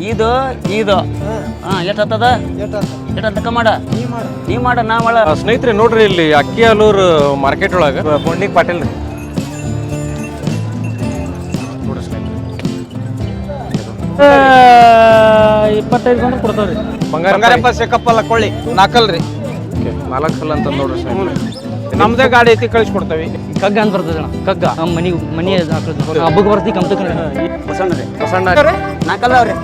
ಇದು ಇದು ಎಷ್ಟದ ಎಷ್ಟಂತಕ ಮಾಡ ನೀ ಮಾಡ ನಾ ಮಾಡ. ಸ್ನೇಹಿತರೆ ನೋಡ್ರಿ, ಇಲ್ಲಿ ಅಕ್ಕಿಯಾಲೂರು ಮಾರ್ಕೆಟ್ ಒಳಗೆ ಪುಂಡ್ಲಿಕ್ ಪಾಟೀಲ್ ರೀ ನೋಡ್ರಿ ಸ್ನೇಹಿತರೆ. 25 ಬಂದ್ರೆ ಕೊಡ್ತಾವ್ರಿ. ಬಂಗಾರಪ್ಪ ಸೆಕಪ್ಪಲ್ಲ ಕೊಳ್ಳಿ ನಾಲ್ಕಲ್ರಿ 4 ಕಲ್ಲ ಅಂತ ನೋಡ್ರಿ ಸ್ನೇಹಿತರೆ. ನಮ್ದೇ ಗಾಡಿ ಐತಿ ಕಳಿಸ್ಕೊಡ್ತೇವೆ. ಕಗ್ಗ ಅಂತ ಬರ್ತದೆ ಅಣ್ಣ. ಕಗ್ಗ ನಮ್ಮ ಮನಿ ಹಬ್ಬಕ್ಕೆ ಬರ್ತೀವಿ ಕಮ್ತಕ್ಕ ಬಸಣ್ಣ ರೀ. ಬಸಣ್ಣ ನಾಲ್ಕಲ್ಲ ಅವ್ರಿ.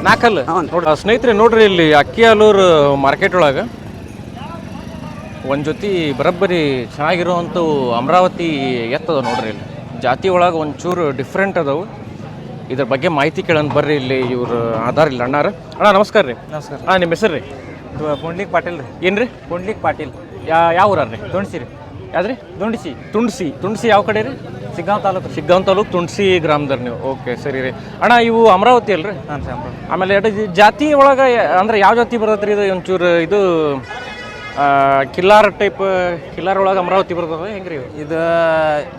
ನಾಲ್ಕಲ್ಲ ನೋಡ್ರಿ ಸ್ನೇಹಿತರೆ. ನೋಡ್ರಿ, ಇಲ್ಲಿ ಅಕ್ಕಿಯಾಲೂರು ಮಾರ್ಕೆಟ್ ಒಳಗೆ ಒಂದು ಜೊತೆ ಬರೋಬ್ಬರಿ ಚೆನ್ನಾಗಿರುವಂಥವು ಅಮರಾವತಿ ಎತ್ತದ ನೋಡ್ರಿ. ಇಲ್ಲಿ ಜಾತಿ ಒಳಗೆ ಒಂಚೂರು ಡಿಫ್ರೆಂಟ್ ಅದಾವು. ಇದ್ರ ಬಗ್ಗೆ ಮಾಹಿತಿ ಕೇಳೋಣ ಬರ್ರಿ. ಇಲ್ಲಿ ಇವ್ರು ಆಧಾರ್ ಇಲ್ಲ ಅಣ್ಣಾರ. ಅಣ್ಣ ನಮಸ್ಕಾರ ರೀ. ನಮಸ್ಕಾರ. ನಿಮ್ಮ ಹೆಸರು ರೀ? ಪುಂಡ್ಲಿಕ್ ಪಾಟೀಲ್ ರೀ. ಏನು ರೀ? ಪುಂಡ್ಲಿಕ್ ಪಾಟೀಲ್. ಯಾವ ಊರ ರೀ? ದೊಣಸಿ ರೀ. ಯಾವ್ದ್ರಿ? ದುಂಡಿಸಿ. ತುಣಸಿ ಯಾವ ಕಡೆ ರೀ? ಸಿಗ್ಗಾಂವ್ ತಾಲೂಕು ತುಣಸಿ ಗ್ರಾಮದವ್ರು ನೀವು. ಓಕೆ, ಸರಿ ರೀ. ಅಣ್ಣ ಇವು ಅಮರಾವತಿ ಅಲ್ರಿ? ಹಾಂ ರೀ. ಆಮೇಲೆ ಜಾತಿ ಒಳಗೆ ಅಂದ್ರೆ ಯಾವ ಜಾತಿ ಬರ್ತೈತೆ ರೀ ಇದು? ಒಂಚೂರು ಇದು ಕಿಲ್ಲಾರ ಟೈಪ್, ಕಿಲ್ಲಾರ ಒಳಗೆ ಅಮರಾವತಿ ಬರ್ತದೆ ಹೆಂಗ್ರಿ? ಇದು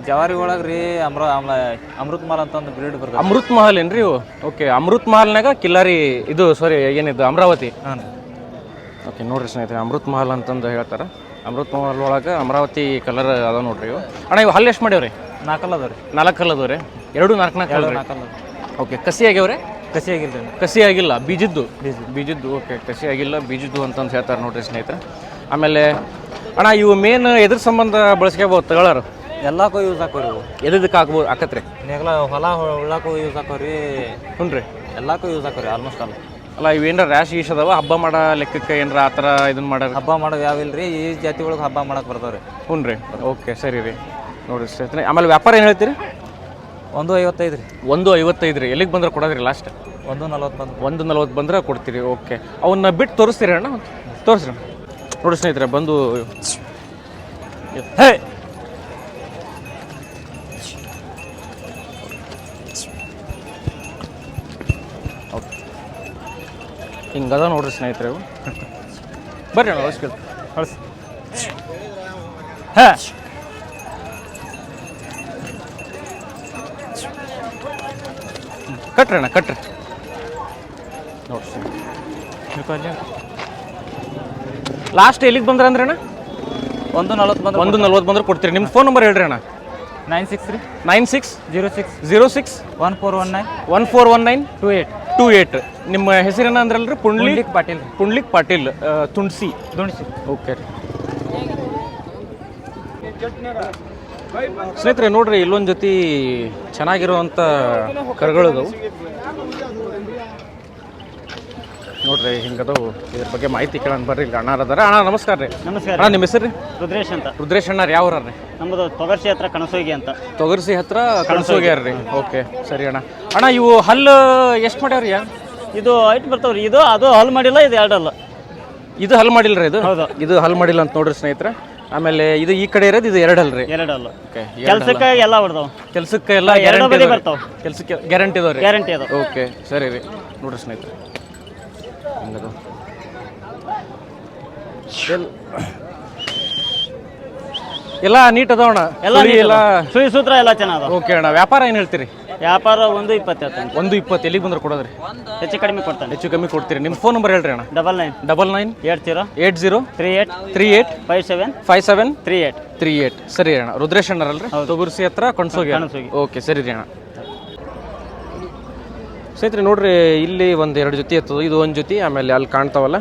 ಜವಾರಿ ಒಳಗೆ ರೀ ಅಮೃತ್ ಮಹಲ್ ಅಂತ ಒಂದು ಬ್ರೀಡ್ ಬರ್ತದೆ. ಅಮೃತ್ ಮಹಲ್ ಏನ್ರಿ ಇವು? ಓಕೆ, ಅಮೃತ್ ಮಹಲ್ನಾಗ ಕಿಲ್ಲಾರಿ ಇದು ಸಾರಿ ಏನಿದು ಅಮರಾವತಿ. ಹಾಂ ರೀ. ಓಕೆ ನೋಡ್ರಿ ಸ್ನೇಹಿತರೆ, ಅಮೃತ್ ಮಹಲ್ ಅಂತಂದು ಹೇಳ್ತಾರೆ. ಅಮೃತ್ ಮಹಲ್ ಒಳಗೆ ಅಮರಾವತಿ ಕಲರ್ ಅದ ನೋಡ್ರಿ ಇವು. ಅಣ್ಣ ಇವು ಹಲ್ಲು ಎಷ್ಟು ಮಾಡ್ಯಾವ್ರಿ? 4 ಅದ ರೀ. 4 ಕಲ್ ಅದಾವ ರೀ? 2 4 ಓಕೆ. ಕಸಿ ಆಗ್ಯಾವ್ರಿ? ಕಸಿ ಆಗಿಲ್ಲ ರೀ. ಕಸಿ ಆಗಿಲ್ಲ, ಬೀಜದ್ದು. ಓಕೆ, ಕಸಿ ಆಗಿಲ್ಲ, ಬೀಜದ್ದು ಅಂತಂದು ಹೇಳ್ತಾರೆ ನೋಡ್ರಿ ಸ್ನೇಹಿತರೆ. ಆಮೇಲೆ ಅಣ್ಣ ಇವು ಮೇನ್ ಎದ್ರ ಸಂಬಂಧ ಬಳಸ್ಕೋಬೋದು ತಗೊಳ್ಳೋರು? ಎಲ್ಲಕ್ಕೂ ಯೂಸ್ ಹಾಕೋರಿ ಇವು. ಎದಕ್ಕೆ ಹಾಕ್ಬೋದು ಆಕತ್ರಿ? ನೆಗಲ ಹೊಲ ಉಳ್ಳಾಕು ಯೂಸ್ ಹಾಕೋರಿ. ಹ್ಞೂ ರೀ. ಎಲ್ಲಕ್ಕೂ ಯೂಸ್ ಹಾಕೋರಿ ಆಲ್ಮೋಸ್ಟ್ ಅಲ್ಲ. ಅಲ್ಲ ಇವೇನಾರ ರ್ಯಾಶ್ ಗೀಶ್ ಅದಾವ ಹಬ್ಬ ಮಾಡೋ ಲೆಕ್ಕಕ್ಕೆ ಏನಾರ ಆ ಥರ ಇದನ್ನ ಮಾಡೋದು? ಹಬ್ಬ ಮಾಡೋದು ಯಾವಿಲ್ಲ ರೀ. ಈ ಜಾತಿ ಒಳಗೆ ಹಬ್ಬ ಮಾಡಕ್ಕೆ ಬರ್ತಾವೆ ರೀ. ಹ್ಞೂ ರೀ. ಓಕೆ, ಸರಿ ರೀ. ನೋಡಿರಿ ಸ್ನೇಹಿತರೆ, ಆಮೇಲೆ ವ್ಯಾಪಾರ ಏನು ಹೇಳ್ತೀರಿ? 1.55 ರೀ. 1.50 ರೀ. ಎಲ್ಲಿಗೆ ಬಂದ್ರೆ ಕೊಡೋದ್ರಿ ಲಾಸ್ಟ್? 1.40 ಬಂದು. 1.40 ಬಂದ್ರೆ ಕೊಡ್ತೀರಿ. ಓಕೆ, ಅವನ್ನ ಬಿಟ್ಟು ತೋರಿಸ್ತೀರಿ ಅಣ್ಣ? ತೋರಿಸ್ರಿ ನೋಡಿ ಸ್ನೇಹಿತರೆ. ಬಂದು ಹೇ ಓಕೆ, ಹಿಂಗದ ನೋಡ್ರಿ ಸ್ನೇಹಿತರೆ. ಬರ್ರಿ ಅಣ್ಣ ಕಳಿಸಿ. ಹೇ ಕಟ್ರಿ ಅಣ್ಣ, ಕಟ್ರಿ ನೋಡ್ರಿ. ಲಾಸ್ಟ್ ಎಲ್ಲಿಗೆ ಬಂದ್ರೆ ಅಂದ್ರೆ ಅಣ್ಣ? 1.40 ಬಂದ್ರೆ. 1.40 ಬಂದ್ರೆ ಕೊಡ್ತೀರಿ. ನಿಮ್ಮ ಫೋನ್ ನಂಬರ್ ಹೇಳ್ರಿ ಅಣ್ಣ. 96 ರೀ. 96 06 1419 1419 28. ನಿಮ್ಮ ಹೆಸರೇನ ಅಂದ್ರಲ್ರಿ? ಪುಂಡ್ಲಿಕ್ ಪಾಟೀಲ್. ಪುಂಡ್ಲಿಕ್ ಪಾಟೀಲ್, ತುಣಸಿ. ಓಕೆ ರೀ. ಸ್ನೇಹಿತರೆ ನೋಡ್ರಿ, ಇಲ್ಲೊಂದು ಜೊತೆ ಚೆನ್ನಾಗಿರುವಂಥ ಕರುಗಳದವು ನೋಡ್ರಿ. ಹಿಂಗದವು. ಇದ್ರ ಬಗ್ಗೆ ಮಾಹಿತಿ ಕೇಳೋಣ ಬರ್ರಿ. ಇಲ್ಲಿ ಅಣ್ಣ ಅದಾರ. ಅಣ್ಣ ನಮಸ್ಕಾರ ರೀ. ನಮಸ್ಕಾರ. ಅಣ್ಣ ನಿಮ್ಮ ಹೆಸರು ರೀ? ರುದ್ರೇಶ್ ಅಂತ. ರುದ್ರೇಶ್ ಅಣ್ಣ ಯಾವ ಊರ ರೀ? ನಮ್ಮದು ತೊಗರ್ಸಿ ಹತ್ರ ಕಣಸೋಗಿ ಅಂತ. ತೊಗರ್ಸಿ ಹತ್ರ ಕಣಸೋಗ್ಯಾರ ರೀ. ಓಕೆ, ಸರಿ ಅಣ್ಣ. ಅಣ್ಣ ಇವು ಹಲ್ಲು ಎಷ್ಟು ಮಾಡ್ಯಾವ್ರಿ? ಇದು ಐಟ್ ಬರ್ತಾವ್ರಿ. ಇದು ಅದು ಹಲ್ ಮಾಡಿಲ್ಲ, ಇದು 2 ಅಲ್ಲ. ಇದು ಹಲ್ ಮಾಡಿಲ್ಲ ರೀ? ಹೌದು, ಇದು ಹಲ್ ಮಾಡಿಲ್ಲ ಅಂತ ನೋಡ್ರಿ ಸ್ನೇಹಿತರೆ. ಆಮೇಲೆ ಇದು ಈ ಕಡೆ ಇರೋದು ಇದು 2 ಅಲ್ರಿ? 2 ಅಲ್ಲ. ಓಕೆ, ಕೆಲ್ಸಕ್ಕೆ ಎಲ್ಲ ಬರ್ತಾವ. ಕೆಲ್ಸಕ್ಕೆ ಎಲ್ಲ ಗ್ಯಾರಂಟಿ ಬರ್ತಾವ. ಕೆಲ್ಸಕ್ಕೆ ಗ್ಯಾರಂಟಿ ಇದಾವೆ ರೀ? ಗ್ಯಾರಂಟಿ ಅದ. ಓಕೆ, ಸರಿ ರೀ. ನೋಡ್ರಿ ಸ್ನೇಹಿತರೆ, ಹಿಂಗದು ಎಲ್ಲ ನೀಟ್ ಅದಾವಣ. ಎಲ್ಲ ಸುಳಿ ಸೂತ್ರ ಎಲ್ಲ ಚೆನ್ನಾಗ. ಓಕೆ ಅಣ್ಣ. ವ್ಯಾಪಾರ ಏನು ಹೇಳ್ತೀರಿ? ವ್ಯಾಪಾರ 1.20 ಹೇಳ್ತಾನೆ. 1.20 ಎಲ್ಲಿಗೆ ಬಂದ್ರೆ ಕೊಡೋದ್ರಿ? ಹೆಚ್ಚು ಕಡಿಮೆ ಕೊಡ್ತಾನೆ. ಹೆಚ್ಚು ಕಮ್ಮಿ ಕೊಡ್ತೀರಿ. ನಿಮ್ಮ ಫೋನ್ ನಂಬರ್ ಹೇಳ್ರಿ ಅಣ್ಣ. 99 80 38 57 38. ಸರಿ ಅಣ್ಣ. ರುದ್ರೇಶ್ ಅಣ್ಣರಲ್ರಿ? ತೊಗರ್ಸಿ ಹತ್ರ ಕಣಸೋಗಿ. ಓಕೆ, ಸರಿ ರೀ ಅಣ್ಣ. ಸ್ನೇಹಿತರೆ ನೋಡ್ರಿ, ಇಲ್ಲಿ 1-2 ಜೊತೆ ಇರ್ತದೆ. ಇದು ಒಂದು ಜೊತೆ, ಆಮೇಲೆ ಅಲ್ಲಿ ಕಾಣ್ತಾವಲ್ಲ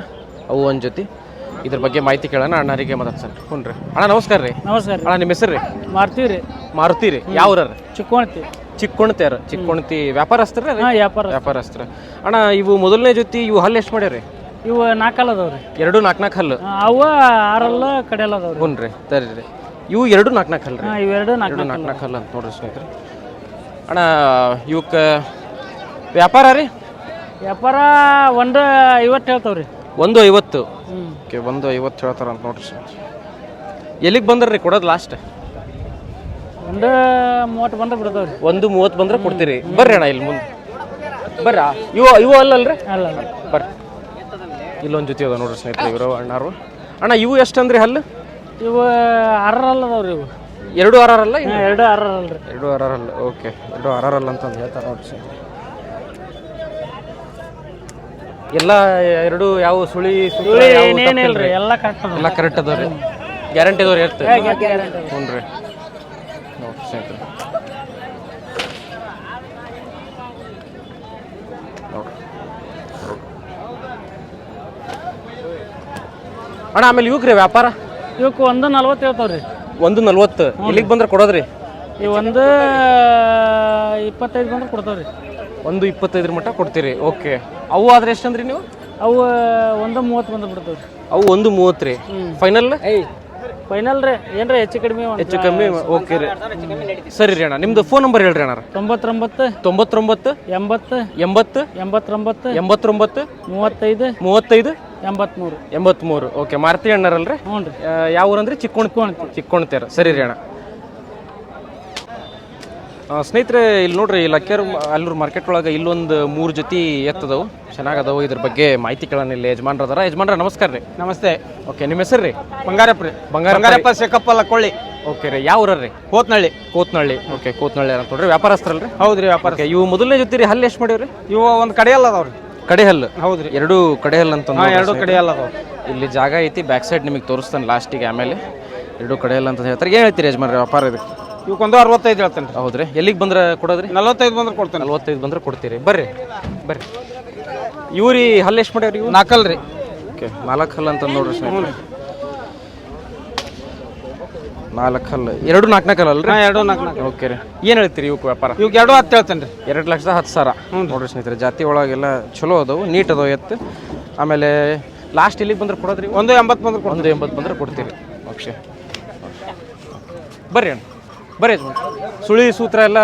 ಅವು ಒಂದು ಜೊತೆ. ಇದ್ರ ಬಗ್ಗೆ ಮಾಹಿತಿ ಕೇಳೋಣ ಅಣ್ಣರಿಗೆ ಮಾತಾಡ್ಸಲ್ಲ. ಹ್ಞೂ ರೀ. ಅಣ್ಣ ನಮಸ್ಕಾರ ರೀ. ನಮಸ್ಕಾರ ಅಣ್ಣ ನಿಮ್ಮ ಹೆಸರು ರೀ? ಮಾರುತಿ ರೀ. ಯಾವ ಊರ ರೀ? ಚಿಕ್ಕೋಣತಿ. ವ್ಯಾಪಾರಸ್ಥರ ರೀ? ವ್ಯಾಪಾರಸ್ಥರ. ಅಣ್ಣ ಇವು ಮೊದಲನೇ ಜೊತೆ ಇವು ಹಲ್ಲು ಎಷ್ಟು ಮಾಡ್ಯಾರಿ? ಇವು 4 ಅದಾವ್ರಿ. 2 4 ಹಲ್ಲು ಅವು 6 ಕಡೆಯಲ್ಲ ಅದಾವ್ರಿ. ಹ್ಞೂ ರೀ. ಸರಿ ರೀ. ಇವು 2 4 ಹಲ್ಲು ರೀ? ಇವು 2 4 ಹಲ್ಲು ಅಂತ ನೋಡ್ರಿ ಸ್ನೇಹಿತರೆ. ಅಣ್ಣ ಇವಕ್ಕೆ ವ್ಯಾಪಾರ ರೀ? ವ್ಯಾಪಾರ 1.50 ಹೇಳ್ತಾವ್ರಿ. 1.50. ಓಕೆ, 1.50 ಹೇಳ್ತಾರ ಅಂತ ನೋಡ್ರಿ. ಎಲ್ಲಿಗೆ ಬಂದ್ರಿ ಕೊಡೋದು ಲಾಸ್ಟ್? 1.30 ಬಂದ್ರೆ ಬಿಡ್ತಾವ್ರಿ. 1.30 ಬಂದ್ರೆ ಕೊಡ್ತೀರಿ. ಬರ್ರಿ ಅಣ್ಣ ಇಲ್ಲಿ ಮುಂದೆ ಬರ್ರಿ. ಇವು ಅಲ್ಲಲ್ರಿ? ಅಲ್ಲ ಬರ್ರಿ. ಇಲ್ಲೊಂದು ಜೊತೆ ಅದ ನೋಡ್ರಿ ಸ್ನೇಹಿತರೆ, ಇವರು ಅಣ್ಣಾರು. ಅಣ್ಣ ಇವು ಎಷ್ಟು ಅಂದ್ರಿ ಹಲ್ಲು? ಇವು 6 ಅದಾವ್ರಿ. ಇವು 2 6 ಅಲ್ಲ? 2 6 ಅಲ್ರಿ? 2 6 ಅಲ್ಲ. ಓಕೆ, 2 6 ಅಲ್ಲ ಅಂತಂದು ಹೇಳ್ತಾರೆ ನೋಡ್ರಿ. ಎಲ್ಲ ಎರಡು ಯಾವ ಸುಳಿ ಏನೇನಿಲ್ರಿ ಎಲ್ಲ ಕರೆಕ್ಟ್ ಎಲ್ಲ ಕರೆಕ್ಟ್ ಅದಾವ್ರಿ ಗ್ಯಾರಂಟಿ ಅದಾವ್ರಿ ಎತ್ತು ಹ್ಞೂ ರೀ ನೋಡ್ರಿ ಸ್ನೇಹಿತರೆ ನೋಡ್ರಿ ಅಣ್ಣ ಆಮೇಲೆ ಇವಕ್ರಿ ವ್ಯಾಪಾರ ಇವಕ್ಕೆ 1.40 ಹೇಳ್ತಾವ್ರಿ 1.40 ಇಲ್ಲಿಗೆ ಬಂದ್ರೆ ಕೊಡೋದ್ರಿ ಈ 1.25 ಬಂದ್ರೆ ಕೊಡ್ತಾವ್ರಿ 1.25 ಮಟ್ಟ ಕೊಡ್ತೀರಿ ಓಕೆ ಅವು ಆದ್ರೆ ಎಷ್ಟಂದ್ರಿ ನೀವು ಅವು 1.30 ಬಂದು ಬಿಡ್ತಾವ್ರಿ ಅವು 1.30 ರೀ ಫೈನಲ್ ಫೈನಲ್ ರೀ ಏನ್ರಿ ಹೆಚ್ಚು ಕಡಿಮೆ ಹೆಚ್ಚು ಕಮ್ಮಿ ಓಕೆ ರೀ ಸರಿ ರೀ ಅಣ್ಣ ನಿಮ್ದು ಫೋನ್ ನಂಬರ್ ಹೇಳ್ರಿ ಅಣ್ಣ 99 99 80 80 89 89 35 35 83 83 ಓಕೆ ಮಾರುತಿ ಅಣ್ಣರಲ್ರಿ ಹ್ಞೂ ರೀ ಯಾವ ಊರಂದ್ರಿ ಚಿಕ್ಕೋಣತೇರ ಸರಿ ರೀ ಅಣ್ಣ ಸ್ನೇಹಿತರೆ ಇಲ್ಲಿ ನೋಡ್ರಿ ಇಲ್ಲಿ ಅಲ್ಲೂರು ಮಾರ್ಕೆಟ್ ಒಳಗೆ ಇಲ್ಲೊಂದು 3 ಜೊತೆ ಎತ್ತದವು ಚೆನ್ನಾಗದವು ಇದ್ರ ಬಗ್ಗೆ ಮಾಹಿತಿ ಕೇಳೋಣ ಇಲ್ಲಿ ಯಜಮಾನ್ರ ಅದಾರ ಯಜಮಾನ್ರ ನಮಸ್ಕಾರ ರೀ ನಮಸ್ತೆ. ಓಕೆ ನಿಮ್ಮ ಹೆಸರು ರೀ ಬಂಗಾರಪ್ಪ ರೀ. ಬಂಗಾರಪ್ಪ ಶೇಖಪ್ಪಲ್ಲ ಕೊಳ್ಳಿ. ಓಕೆ ರೀ ಯಾವ ಊರ ರೀ ಹೋತ್ನಳ್ಳಿ. ಓಕೆ ಕೋತ್ನಳ್ಳಿ ಅಂತ ನೋಡ್ರಿ ವ್ಯಾಪಾರಸ್ಥರಲ್ರಿ ಹೌದ್ರಿ ವ್ಯಾಪಾರ. ಓಕೆ ಇವು ಮೊದಲನೇ ಜೊತೆ ರೀ ಹಲ್ಲು ಎಷ್ಟು ಮಾಡಿವ್ರಿ ಇವು ಒಂದು ಕಡೆಯಲ್ಲ ಅದಾವ್ರಿ. ಕಡೆ ಹಲ್ಲು ಹೌದ್ರಿ ಎರಡು ಕಡೆ ಹಲ್ಲು ಅಂತ ಎರಡು ಕಡೆಯಲ್ಲ ಅದಾವ. ಇಲ್ಲಿ ಜಾಗ ಐತಿ ಬ್ಯಾಕ್ ಸೈಡ್ ನಿಮಗೆ ತೋರಿಸ್ತಾನೆ ಲಾಸ್ಟಿಗೆ ಆಮೇಲೆ ಎರಡು ಕಡೆ ಹಲ್ಲು ಅಂತ ಹೇಳ್ತಾರೆ ಏನು ಹೇಳ್ತೀರಿ ಯಜಮಾನ್ರಿ ವ್ಯಾಪಾರ ಇದಕ್ಕೆ ಇವಕ್ಕೊಂದು 65 ಹೇಳ್ತೇನೆ ರೀ. ಹೌದ್ರಿ ಎಲ್ಲಿಗೆ ಬಂದ್ರೆ ಕೊಡೋದ್ರಿ 45 ಬಂದ್ರೆ ಕೊಡ್ತೇನೆ. 45 ಬಂದ್ರೆ ಕೊಡ್ತೀರಿ ಬರ್ರಿ ಇವ್ರಿ ಹಲ್ಲು ಎಷ್ಟು ಮಾಡ್ಯಾವ್ರಿ ಇವು 4 ರೀ. ಓಕೆ 4 ಹಲ್ಲು ಅಂತ ನೋಡ್ರಿ ಸ್ನೇಹಿತರೆ 4 ಹಲ್ಲು ಎರಡು 4 ಹಲ್ಲು ಅಲ್ರಿ ಎರಡು 4 ಓಕೆ ರೀ ಏನು ಹೇಳ್ತೀರಿ ಇವಕ್ಕೆ ವ್ಯಾಪಾರ ಇವಕ್ಕೆ 2.10 ಹೇಳ್ತೇನೆ ರೀ. 2,10,000 ನೋಡ್ರಿ ಸ್ನೇಹಿತರೆ ಜಾತಿ ಒಳಗೆಲ್ಲ ಚಲೋ ಅದಾವು ನೀಟ್ ಅದಾವ ಎತ್ತು ಆಮೇಲೆ ಲಾಸ್ಟ್ ಇಲ್ಲಿಗೆ ಬಂದ್ರೆ ಕೊಡೋದ್ರಿ 1.80 ಬಂದ್ರೆ ಕೊಡ್ತೇನೆ. 1.80 ಬಂದ್ರೆ ಕೊಡ್ತೀರಿ ಓಕೆ ಬರ್ರಿ ಅಣ್ಣ ಬರ್ರಿ ಸುಳಿ ಸೂತ್ರ ಎಲ್ಲ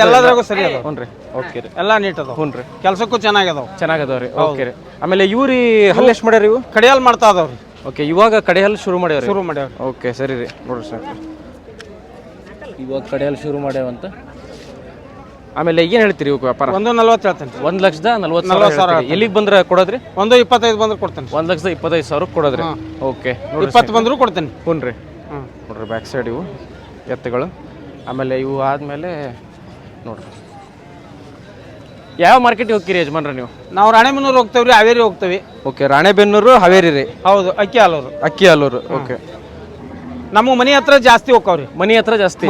ಎಲ್ಲದ್ರಾಗೂ ಸರಿ ಅದಾವ. ಹ್ಞೂ ರೀ ಓಕೆ ರೀ ಎಲ್ಲ ನೀಟ್ ಅದಾವ. ಹ್ಞೂ ರೀ ಕೆಲಸಕ್ಕೂ ಚೆನ್ನಾಗದಾವ. ಚೆನ್ನಾಗದವ್ರಿ ಓಕೆ ರೀ ಆಮೇಲೆ ಇವ್ರಿ ಹಲ್ಲು ಎಷ್ಟು ಮಾಡ್ಯಾರ ಇವು ಕಡೆಯಲ್ಲಿ ಮಾಡ್ತಾ ಅದಾವ್ರಿ. ಓಕೆ ಇವಾಗ ಕಡೆ ಹಲ್ಲು ಶುರು ಮಾಡ್ಯಾವ್ರಿ ಶುರು ಮಾಡ್ಯಾವ್ರಿ. ಓಕೆ ಸರಿ ರೀ ನೋಡ್ರಿ ಸರ್ ಇವಾಗ ಕಡೆ ಹಲ್ಲು ಶುರು ಮಾಡ್ಯಾವಂತ ಆಮೇಲೆ ಏನು ಹೇಳ್ತೀರಿ ಇವಕ್ಕೆ ವ್ಯಾಪಾರ 1.40 ಹೇಳ್ತೇನೆ. 1,40,000 ಎಲ್ಲಿಗೆ ಬಂದ್ರೆ ಕೊಡೋದ್ರಿ 1.25 ಬಂದ್ರೆ ಕೊಡ್ತೇನೆ. 1,25,000 ಕೊಡೋದ್ರಿ ಓಕೆ 20 ಬಂದ್ರು ಕೊಡ್ತೇನೆ. ಹ್ಞೂ ರೀ ನೋಡ್ರಿ ಬ್ಯಾಕ್ ಸೈಡ್ ಇವು ಎತ್ತುಗಳು ಆಮೇಲೆ ಇವು ಆದಮೇಲೆ ನೋಡ್ರಿ ಯಾವ ಮಾರ್ಕೆಟಿಗೆ ಹೋಗ್ತೀರಿ ಯಜಮಾನ್ರ ನೀವು ನಾವು ರಾಣೆಬೆನ್ನೂರು ಹೋಗ್ತೇವ್ರಿ, ಹಾವೇರಿ ಹೋಗ್ತೇವೆ. ಓಕೆ ರಾಣೆಬೆನ್ನೂರು ಹಾವೇರಿ ರೀ ಹೌದು ಅಕ್ಕಿ ಹಾಲೂರು. ಅಕ್ಕಿ ಹಾಲೂರು ಓಕೆ ನಮ್ಮ ಮನೆ ಹತ್ರ ಜಾಸ್ತಿ ಹೋಗ್ತಾವ್ರಿ. ಮನಿ ಹತ್ರ ಜಾಸ್ತಿ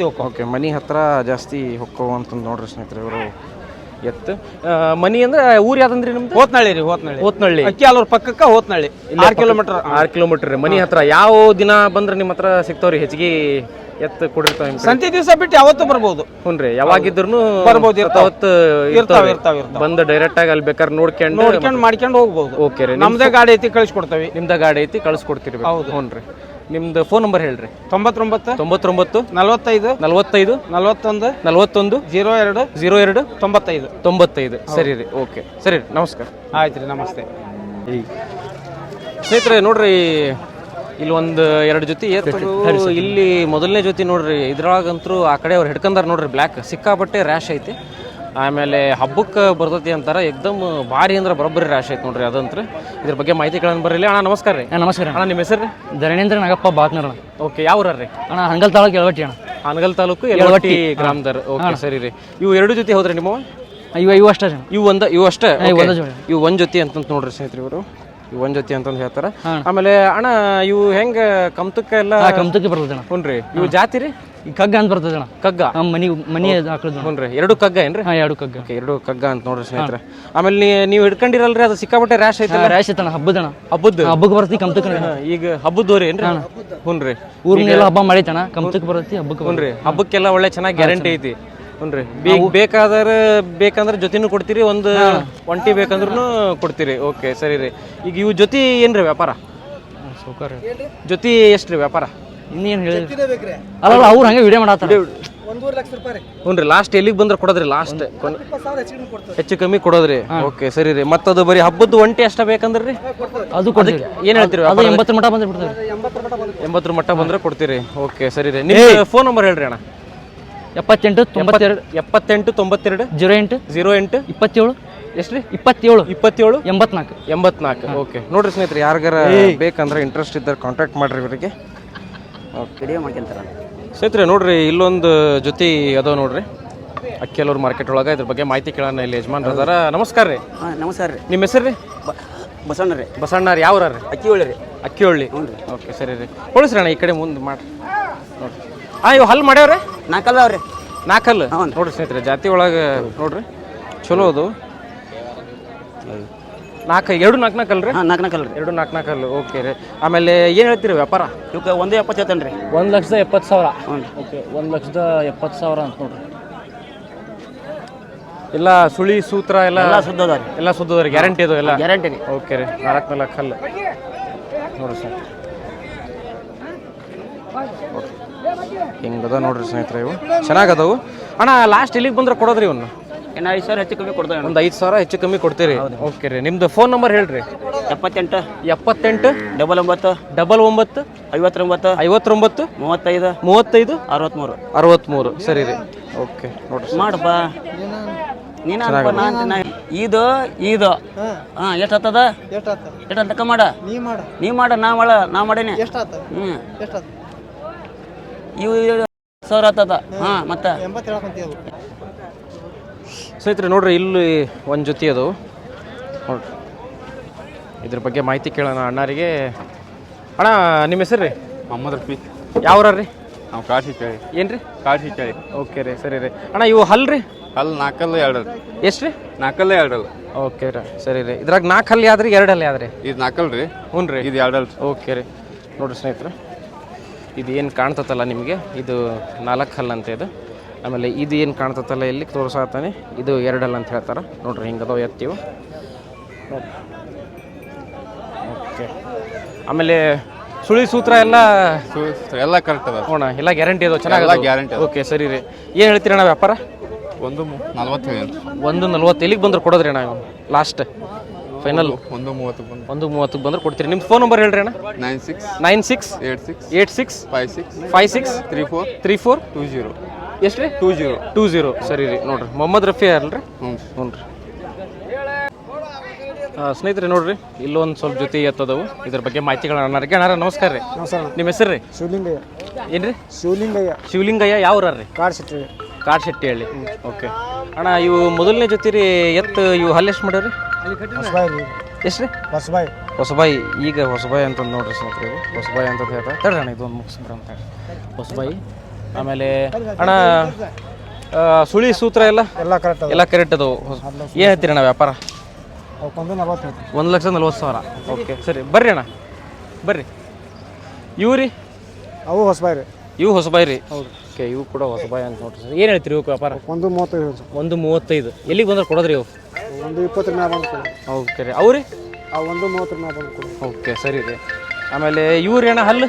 ಹೋಗ್ತಾವ. ಓಕೆ ಮನಿ ಹತ್ರ ಜಾಸ್ತಿ ಹೊಕ್ಕವು ಅಂತಂದು ನೋಡ್ರಿ ಸ್ನೇಹಿತರೆ ಇವರು ಎತ್ತು ಮನಿ ಅಂದ್ರೆ ಊರು ಯಾವ್ದಂದ್ರಿ ನಿಮ್ದು ಹೋತ್ನಳ್ಳಿ ರೀ. ಹೋತ್ನಳ್ಳಿ ಅಕ್ಕಿ ಹಾಲೂರು ಪಕ್ಕಕ್ಕೆ ಹೋತ್ನಳ್ಳಿ 6 ಕಿಲೋಮೀಟರ್. 6 ಕಿಲೋಮೀಟರ್ ರೀ ಮನಿ ಹತ್ರ ಯಾವ ದಿನ ಬಂದ್ರೆ ನಿಮ್ಮ ಹತ್ರ ಸಿಗ್ತಾವ್ರಿ ಹೆಚ್ಚಿಗೆ ಎತ್ತು ಕೊಡಿರ್ತಾವ ಸಂತೆ ದಿವಸ ಬಿಟ್ಟು ಯಾವತ್ತೂ ಬರ್ಬೋದು. ಹ್ಞೂ ರೀ ಯಾವಾಗಿದ್ರು ಬರ್ಬೋದು. ಇರ್ತಾವ. ಬಂದು ಡೈರೆಕ್ಟ್ ಆಗಿ ಅಲ್ಲಿ ಬೇಕಾದ್ರೆ ನೋಡ್ಕೊಂಡು ಮಾಡ್ಕೊಂಡು ಹೋಗ್ಬೋದು. ಓಕೆ ರೀ ನಮ್ದೇ ಗಾಡಿ ಐತಿ ಕಳಿಸ್ಕೊಡ್ತೇವೆ. ನಿಮ್ದ ಗಾಡಿ ಐತಿ ಕಳಿಸ್ಕೊಡ್ತೀರಿ ಹೌದು ಹ್ಞೂ ರೀ ನಿಮ್ದು ಫೋನ್ ನಂಬರ್ ಹೇಳ್ರಿ 99 99 45 45 41 41 02 02 95 95 ಸರಿ ರೀ ಓಕೆ ಸರಿ ರೀ ನಮಸ್ಕಾರ ಆಯ್ತು ರೀ ನಮಸ್ತೆ. ಸ್ನೇಹಿತರೆ ನೋಡ್ರಿ ಇಲ್ಲಿ ಒಂದು 2 ಜೊತೆ ಇಲ್ಲಿ ಮೊದಲನೇ ಜೊತೆ ನೋಡ್ರಿ ಇದ್ರೊಳಗಂತೂ ಆ ಕಡೆ ಅವ್ರು ಹಿಡ್ಕೊಂಡಾರ ನೋಡ್ರಿ ಬ್ಲ್ಯಾಕ್ ಸಿಕ್ಕಾಪಟ್ಟೆ ರ್ಯಾಶ್ ಐತಿ ಆಮೇಲೆ ಹಬ್ಬಕ್ಕೆ ಬರ್ತೈತಿ ಅಂತಾರೆ ಎಕ್ದಮ್ ಭಾರಿ ಅಂದ್ರೆ ಬರೋಬ್ಬರಿ ರ್ಯಾಶ್ ಐತಿ ನೋಡ್ರಿ ಅದಂತ್ರ ಇದ್ರ ಬಗ್ಗೆ ಮಾಹಿತಿ ಕೇಳೋಣ ಬರ್ರಿ ಅಣ್ಣ ನಮಸ್ಕಾರ ರೀ ನಮಸ್ಕಾರ ಅಣ್ಣ ನಿಮ್ಮ ಹೆಸರು ರೀ ಧರಣೇಂದ್ರ ನಾಗಪ್ಪ ಬಾತ್ನರ ಓಕೆ ಯಾವ ಊರ ರೀ ಅಣ್ಣ ಹಂಗಲ್ ತಾಲೂಕು ಯಲವಟ್ಟಿ ಅಣ್ಣ ಹಾನಗಲ್ ತಾಲೂಕು ಯಲವಟ್ಟಿ ಗ್ರಾಮದರ್ ಓಕೆ ಸರಿ ರೀ ಇವು 2 ಜೊತೆ ಹೋದ್ರಿ ನಿಮ್ಮ ಇವು ಅಷ್ಟೇ ಇವು ಅಷ್ಟೇ ಇವು ಒಂದು ಜೊತೆ ಅಂತಂತ ನೋಡ್ರಿ ಸ್ನೇಹಿತರೆ ಇವರು ಇವು ಒಂದು ಜೊತೆ ಅಂತಂದು ಹೇಳ್ತಾರೆ ಆಮೇಲೆ ಅಣ್ಣ ಇವು ಹೆಂಗ ಕಮ್ತಕ್ಕೆ ಎಲ್ಲ ಕಮ್ತಕ್ಕೆ ಬರ್ತದೆ ಅಣ್ಣ. ಹ್ಞೂ ರೀ ಇವು ಜಾತಿ ರೀ ಈ ಕಗ್ಗ ಅಂತ ಬರ್ತದೆ ಅಣ್ಣ. ಕಗ್ಗ ಮನಿ ಹಾಕೋದು. ಹ್ಞೂ ರೀ 2 ಕಗ್ಗ ಏನ್ರಿ 2 ಕಗ್ಗ. ಓಕೆ 2 ಕಗ್ಗ ಅಂತ ನೋಡ್ರಿ ಸ್ನೇಹಿತರೆ ಆಮೇಲೆ ನೀವು ಹಿಡ್ಕೊಂಡಿರಲ್ರಿ ಅದು ಸಿಕ್ಕಾಪಟ್ಟೆ ರ್ಯಾಶ್ ಐತಲ್ಲ ರ್ಯಾಶ್ ಐತಣ್ಣ ಹಬ್ಬದಣ್ಣ. ಹಬ್ಬಕ್ಕೆ ಬರ್ತೈತಿ ಕಮ್ತಕ್ಕೆ. ಈಗ ಹಬ್ಬದವ್ರಿ ಏನ್ರಿ ಹ್ಞೂ ರೀ ಊರಿನೆಲ್ಲ ಹಬ್ಬ ಮಾಡೈತಣ್ಣ ಕಮ್ತಕ್ಕೆ ಬರ್ತೈತಿ ಹಬ್ಬಕ್ಕೆ. ಹ್ಞೂ ರೀ ಹಬ್ಬಕ್ಕೆಲ್ಲ ಒಳ್ಳೆ ಚೆನ್ನಾಗಿ ಗ್ಯಾರಂಟಿ ಐತಿ. ಹ್ಞೂ ರೀ ಬೇಕಂದ್ರೆ ಜೊತೆನೂ ಕೊಡ್ತೀರಿ ಒಂದು ಒಂಟಿ ಬೇಕಂದ್ರೂ ಕೊಡ್ತೀರಿ ಓಕೆ ಸರಿ ರೀ ಈಗ ಇವು ಜೊತೆ ಏನ್ರಿ ವ್ಯಾಪಾರ ಜೊತೆ ಎಷ್ಟು ರೀ ವ್ಯಾಪಾರ ಇನ್ನೇನು ಹೇಳಿ ಅಲ್ಲ ಅವ್ರು ಹಂಗೆ ವಿಡಿಯೋ ಮಾಡತ್ತಾರೆ. 1.5 ಲಕ್ಷ ರೂಪಾಯಿ. ಹ್ಞೂ ರೀ ಲಾಸ್ಟ್ ಎಲ್ಲಿಗೆ ಬಂದ್ರೆ ಕೊಡೋದ್ರಿ ಲಾಸ್ಟ್ ಹೆಚ್ಚು ಕಮ್ಮಿ ಕೊಡೋದ್ರಿ ಓಕೆ ಸರಿ ರೀ ಮತ್ತದು ಬರೀ ಹಬ್ಬದ್ದು ಒಂಟಿ ಅಷ್ಟ ಬೇಕಂದ್ರಿ ಅದು ಕೊಡ್ತೀವಿ. ಏನು ಹೇಳ್ತೀರಿ ಅದು 80 ಮಟ ಬಂದ್ರೆ ಬಿಡ್ತಾರೆ. 80 ಮಟ್ಟ ಬಂದ್ರೆ ಕೊಡ್ತೀರಿ ಓಕೆ ಸರಿ ರೀ ನಿಮ್ಮ ಫೋನ್ ನಂಬರ್ ಹೇಳ್ರಿ ಅಣ್ಣ 78 92 78 92 08 08 27 ಎಷ್ಟು ರೀ 27 27 84 84 ಓಕೆ ನೋಡ್ರಿ ಸ್ನೇಹಿತರೆ ಯಾರಿಗಾರ ಬೇಕಂದ್ರೆ ಇಂಟ್ರೆಸ್ಟ್ ಇದ್ದಾರೆ ಕಾಂಟ್ಯಾಕ್ಟ್ ಮಾಡ್ರಿ ಇವರಿಗೆ ಓಕೆ ವಿಡಿಯೋ ಮಾಡ್ಕೊಂತಾರ ಸ್ನೇಹಿತರೆ ನೋಡ್ರಿ ಇಲ್ಲೊಂದು ಜೊತೆ ಅದಾವ ನೋಡ್ರಿ ಅಕ್ಕಿಯಲ್ಲೂರು ಮಾರ್ಕೆಟ್ ಒಳಗೆ ಇದ್ರ ಬಗ್ಗೆ ಮಾಹಿತಿ ಕೇಳೋಣ. ಇಲ್ಲಿ ಯಜಮಾನ್ರು ಅದಾರ. ನಮಸ್ಕಾರ ರೀ. ಹಾಂ ನಮಸ್ಕಾರ ರೀ. ನಿಮ್ಮ ಹೆಸರು ರೀ? ಬಸಣ್ಣ ರೀ. ಬಸಣ್ಣ ರೀ. ಯಾವ್ರ ರೀ? ಅಕ್ಕಿ ಒಳ್ಳೆ ರೀ. ಅಕ್ಕಿಹೊಳ್ಳಿ. ಹ್ಞೂ ರೀ. ಓಕೆ ಸರಿ ರೀ. ಕೊಡಿಸ್ರಿ ಅಣ್ಣ ಈ ಕಡೆ ಮುಂದೆ ಮಾಡಿ ನೋಡಿರಿ. ಇವು ಹಲ್ಲು ಮಾಡ್ಯಾವ್ರಿ? ನಾಲ್ಕಲ್ಲ ಅವ್ರಿ. ನಾಲ್ಕಲ್ಲು. ಹ್ಞೂ. ನೋಡಿರಿ ಸ್ನೇಹಿತರೆ, ಜಾತಿ ಒಳಗೆ ನೋಡಿರಿ ಚಲೋ ಅದು. ಎರಡು ನಾಲ್ಕಲ್ರಿ? ಹಾಂ ನಾಲ್ಕಲ್ಲ ರೀ. ಎರಡು ನಾಲ್ಕಲ್ಲು. ಓಕೆ ರೀ. ಆಮೇಲೆ ಏನು ಹೇಳ್ತೀರಿ ವ್ಯಾಪಾರ? ಇವಕ್ಕೆ 170 ಹೇಳ್ತಾನೆ ರೀ. 1,70,000. ಹ್ಞೂ. ಓಕೆ 1,70,000 ಅಂತ ನೋಡ್ರಿ. ಎಲ್ಲ ಸುಳಿ ಸೂತ್ರ ಎಲ್ಲ ಎಲ್ಲ ಸುದ್ದ ಅದ ರೀ. ಎಲ್ಲ ಸುದ್ದದ ರೀ. ಗ್ಯಾರಂಟಿ ಅದು ಎಲ್ಲ? ಗ್ಯಾರಂಟಿ ರೀ. ಓಕೆ ರೀ. 4 ಹಲ್ಲು ನೋಡಿರಿ ಸರ್. ಹಿಂಗದ ನೋಡ್ರಿ ಸ್ನೇಹಿತರೆ, ಇವು ಚೆನ್ನಾಗದವು. ಅಣ್ಣ ಲಾಸ್ಟ್ ಇಲ್ಲಿಗೆ ಬಂದ್ರೆ ಕೊಡೋದ್ರಿ ಇವನ್ನ? ಇನ್ನು 5,000 ಹೆಚ್ಚು ಕಮ್ಮಿ ಕೊಡ್ತೇವೆ. ಒಂದು 5,000 ಹೆಚ್ಚು ಕಮ್ಮಿ ಕೊಡ್ತೀರಿ? ಓಕೆ ರೀ. ನಿಮ್ದು ಫೋನ್ ನಂಬರ್ ಹೇಳ್ರಿ. 78 78 99 99 59 59 35 35 63 63. ಸರಿ ರೀ. ಓಕೆ ನೋಡ್ರಿ ಮಾಡಪ್ಪ ನೀನು ಅನ್ಪ ನಾನು ಇದು ಹಾಂ ಎಷ್ಟು ಆಗ್ತದ? ಎಷ್ಟು ಅಂತ ಮಾಡ ನೀ ಮಾಡ ನಾ ಮಾಡೇನಿ. ಹ್ಞೂ ಇವು 1,000 ಆಗ್ತದ. ಹಾಂ ಮತ್ತೆ ಸ್ನೇಹಿತರೆ ನೋಡ್ರಿ, ಇಲ್ಲಿ ಒಂದು ಜೊತೆ ಅದು ನೋಡ್ರಿ. ಇದ್ರ ಬಗ್ಗೆ ಮಾಹಿತಿ ಕೇಳೋಣ ಅಣ್ಣಾರಿಗೆ. ಅಣ್ಣ ನಿಮ್ಮ ಹೆಸರು ರೀ? ಮೊಹಮ್ಮದ್ ರಫಿ. ಯಾವ್ರ ರೀ? ನಾವು ಕಾಶಿ ಕೇಳಿ. ಏನು ರೀ? ಕಾಶಿ ಕೇಳಿ. ಓಕೆ ರೀ. ಸರಿ ರೀ. ಅಣ್ಣ ಇವು ಹಲ್ಲು ರೀ? ಅಲ್ಲಿ 4 2 ಎಷ್ಟು ರೀ? 4 2 ಓಕೆ ರೀ. ಸರಿ ರೀ. ಇದ್ರಾಗ 4 ಹಲ್ಲು ಯಾವ್ದು ರೀ? 2 ಹಲ್ಲು ಯಾವ್ದು ರೀ? ಇದು 4 ರೀ. ಹ್ಞೂ ರೀ. ಇದು 2 ಓಕೆ ರೀ. ನೋಡಿರಿ ಸ್ನೇಹಿತರೆ, ಇದು ಏನು ಕಾಣ್ತತ್ತಲ್ಲ ನಿಮಗೆ, ಇದು 4 ಹಲ್ಲು ಅಂತ ಇದು. ಆಮೇಲೆ ಇದು ಏನು ಕಾಣ್ತತ್ತಲ್ಲ ಇಲ್ಲಿ ತೋರಿಸಾತಾನೆ, ಇದು 2 ಹಲ್ಲು ಅಂತ ಹೇಳ್ತಾರೆ. ನೋಡ್ರಿ ಹಿಂಗದವ ಎತ್ತೀವಿ. ಓಕೆ. ಆಮೇಲೆ ಸುಳಿ ಸೂತ್ರ ಎಲ್ಲ ಎಲ್ಲ ಕರೆಕ್ಟ್ ಅದ ನೋಡ, ಎಲ್ಲ ಗ್ಯಾರಂಟಿ ಅದು. ಎಲ್ಲ ಚೆನ್ನಾಗಿ ಗ್ಯಾರಂಟಿ. ಓಕೆ ಸರಿ ರೀ. ಏನು ಹೇಳ್ತೀರಿ ಅಣ್ಣ ವ್ಯಾಪಾರ? 140 140 ಎಲ್ಲಿಗೆ ಬಂದ್ರೆ ಕೊಡೋದ್ರಿ ಅಣ್ಣ? ಲಾಸ್ಟ್ ಫೈನಲ್ 130 ಬಂದು 130 ಬಂದ್ರೆ ಕೊಡ್ತೀರಿ. ನಿಮ್ಮ ಫೋನ್ ನಂಬರ್ ಹೇಳ್ರಿ ಅಣ್ಣ. 96 96 86 86 56 56 34 34 20 ಎಷ್ಟು ರೀ? 20 20. ಸರಿ ರೀ. ನೋಡ್ರಿ ಮೊಹಮ್ಮದ್ ರಫಿ ಅಲ್ರಿ? ಹ್ಞೂ. ಹ್ಞೂ ರೀ. ಸ್ನೇಹಿತರೆ ನೋಡ್ರಿ, ಇಲ್ಲೊಂದು ಸ್ವಲ್ಪ ಜೊತೆ ಎತ್ತದವು. ಇದ್ರ ಬಗ್ಗೆ ಮಾಹಿತಿಗಳನ್ನ ಅಣ್ಣಾರ ನಮಸ್ಕಾರ ರೀ. ನಿಮ್ಮ ಹೆಸರು ರೀ? ಶಿವಲಿಂಗಯ್ಯ. ಏನು ರೀ? ಶಿವಲಿಂಗಯ್ಯ. ಶಿವಲಿಂಗಯ್ಯ. ಯಾವ್ರ ರೀ? ಕಾಡ್ಸಿಟ್ರಿ. ಕಾಡ್ಶೆಟ್ಟಿ ಹೇಳಿ. ಓಕೆ ಅಣ್ಣ, ಇವು ಮೊದಲನೇ ಜೊತೆ ರೀ ಎತ್ತು. ಇವು ಹಲ್ಲು ಎಷ್ಟು ಮಾಡ್ಯಾವ್ರಿ? ಎಷ್ಟು ರೀ? ಹೊಸಬಾಯಿ. ಈಗ ಹೊಸಬಾಯಿ ಅಂತಂದು ನೋಡ್ರಿ ಸ್ನೇಹಿತರೆ, ಇದು ಹೊಸಬಾಯಿ ಅಂತ ಹೇಳ್ತಾರೆ. ತಡ್ರಿ ಅಣ್ಣ, ಇದೊಂದು ಮುಗಿಸ್ಬಿಡ್ರಿ ಅಂತ ಹೇಳಿ ಹೊಸಬಾಯಿ. ಆಮೇಲೆ ಅಣ್ಣ ಸುಳಿ ಸೂತ್ರ ಎಲ್ಲ ಎಲ್ಲ ಕರೆಕ್ಟ್ ಅದಾವು. ಏನು ಹೇಳ್ತೀರಿ ಅಣ್ಣ ವ್ಯಾಪಾರ? 1,40,000. ಓಕೆ ಸರಿ. ಬರ್ರಿ ಅಣ್ಣ ಬರ್ರಿ. ಇವು ರೀ? ಅವು ಹೊಸಬಾಯಿ ರೀ. ಇವು ಹೊಸಬಾಯಿ ರೀ? ಓಕೆ. ಇವು ಕೂಡ ಹೊಸಬಾಯಿ ಅಂತ ನೋಡ್ರಿ ಸರ್. ಏನು ಹೇಳ್ತೀರಿ ಇವಕ್ಕೆ ವ್ಯಾಪಾರ? 135. 135 ಎಲ್ಲಿಗೆ ಬಂದ್ರೆ ಕೊಡೋದ್ರಿ ಇವು? 120 ಮ್ಯಾಗ ಬಂದು ಕೊಡಿ. ಓಕೆ ರೀ. ಅವ್ರಿ? 130 ಮ್ಯಾಗ ಬಂದು ಕೊಡಿ. ಓಕೆ ಸರಿ ರೀ. ಆಮೇಲೆ ಇವ್ರಿ ಅಣ್ಣ ಹಲ್ಲು?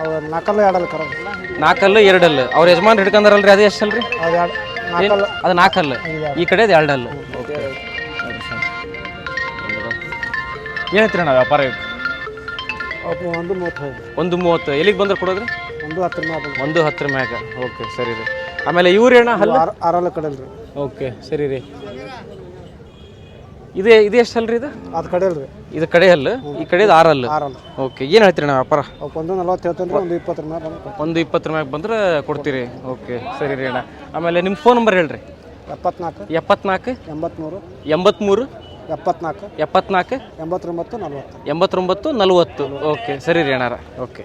ಅವು 4 2 ಕರ. 4 ಹಲ್ಲು 2 ಹಲ್ಲು. ಅವ್ರ ಯಜಮಾನ್ ಹಿಡ್ಕೊಂಡಾರಲ್ರಿ, ಅದು ಎಷ್ಟು ಅಲ್ರಿ? ಅದು 4 ಅದು 4 ಹಲ್ಲು. ಈ ಕಡೆ 2 ಹಲ್ಲು. ಓಕೆ. ಏನು ಹೇಳ್ತೀರಿ ಅಣ್ಣ ವ್ಯಾಪಾರ? 135. 130 ಎಲ್ಲಿಗೆ ಬಂದ್ರೆ ಕೊಡೋದ್ರಿ? 110 ಮ್ಯಾಗ. 110 ಮ್ಯಾಗ. ಓಕೆ ಸರಿ ರೀ. ಆಮೇಲೆ ಇವ್ರಿ ಅಣ್ಣ ಹಲ್ಲು? 6 ಕಡೆಲ್ರಿ. ಓಕೆ ಸರಿ ರೀ. ಇದು ಎಷ್ಟು ಹಲ್ರಿ? ಇದು ಅದು ಕಡೆ ಅಲ್ರಿ. ಇದು ಕಡೆ ಹಲ್ಲು, ಈ ಕಡೆ 6 ಹಲ್ಲು. ಓಕೆ. ಏನು ಹೇಳ್ತೀರಿ ಅಣ್ಣ ವ್ಯಾಪಾರ? 140 ಹೇಳ್ತೇನೆ ರೀ. 120 ಮ್ಯಾಗ ಬಂದು. 120 ಮ್ಯಾಗ ಬಂದ್ರೆ ಕೊಡ್ತೀರಿ? ಓಕೆ ಸರಿ ರೀ ಅಣ್ಣ. ಆಮೇಲೆ ನಿಮ್ಮ ಫೋನ್ ನಂಬರ್ ಹೇಳ್ರಿ. 74 74 83 83 74 74 89 40. 89 40. ಓಕೆ ಸರಿ ರೀ ಅಣ್ಣಾರ. ಓಕೆ.